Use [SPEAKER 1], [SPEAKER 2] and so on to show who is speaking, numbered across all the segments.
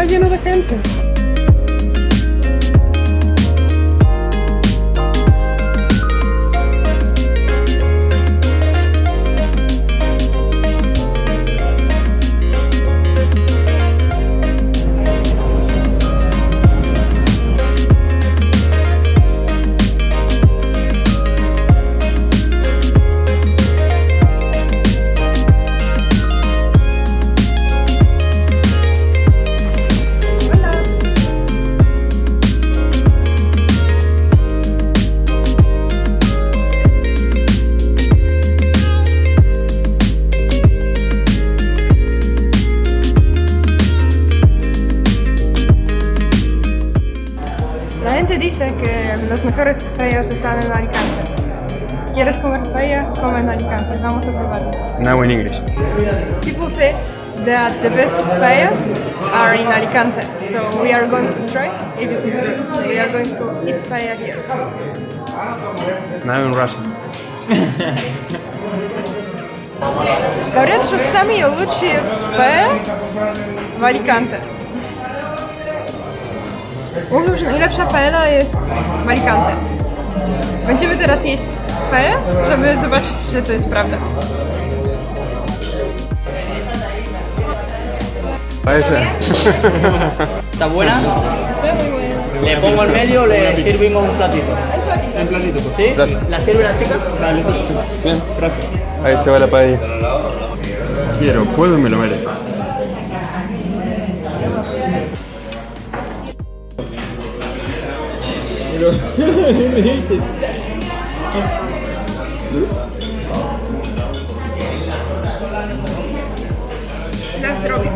[SPEAKER 1] está lleno de gente.
[SPEAKER 2] La gente dice que los mejores paellas están en Alicante. Si quieres comer paella, come en Alicante. Vamos a probarlo.
[SPEAKER 1] Now in English.
[SPEAKER 2] People say that the best paellas are in Alicante. So we are going to try if it's true. We are going to eat paella here.
[SPEAKER 1] Now in Russian.
[SPEAKER 2] Говорят, что самые лучшие paella в Alicante. Mówią, że najlepsza paella jest w Alicante. Będziemy teraz jeść paella, żeby zobaczyć, czy to jest prawda.
[SPEAKER 3] ¿Está buena?
[SPEAKER 2] Muy bueno.
[SPEAKER 3] Le pongo en medio, le servimos un platito.
[SPEAKER 1] En platito, pues.
[SPEAKER 3] ¿Sí?
[SPEAKER 1] Plato.
[SPEAKER 3] ¿La sirve la chica?
[SPEAKER 1] Dale. Bien, gracias. Ahí se va la paella. Quiero, puedo y me lo merezco.
[SPEAKER 2] Na zdrowie.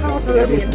[SPEAKER 2] Vamos a dormir.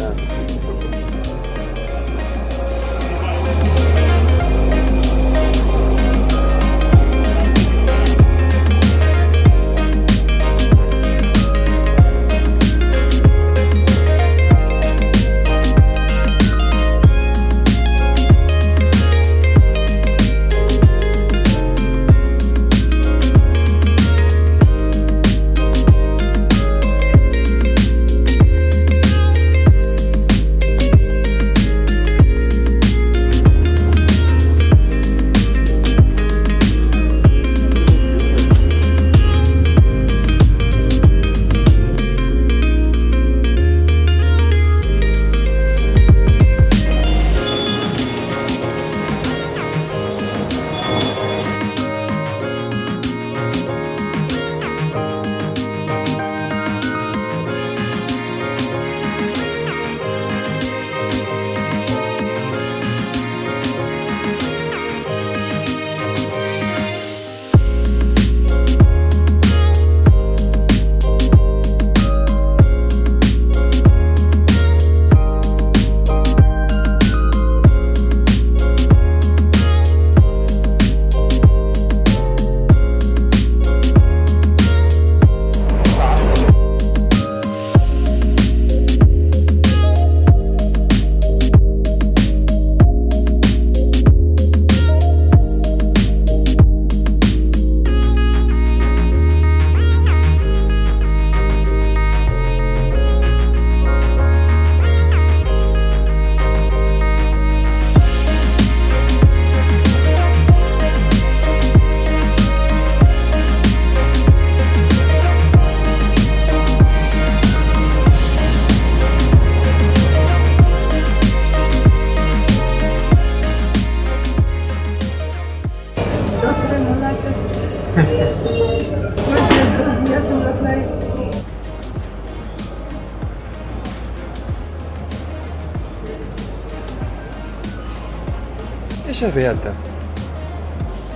[SPEAKER 1] Ella es Beata.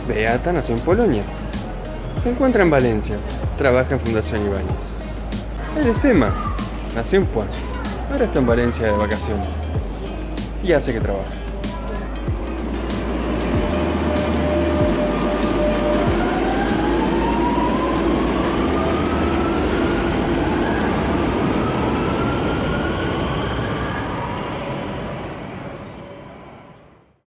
[SPEAKER 1] Beata nació en Polonia. Se encuentra en Valencia. Trabaja en Fundación Ibáñez. Él es Emma. Nació en Puan. Ahora está en Valencia de vacaciones. Y hace que trabaja.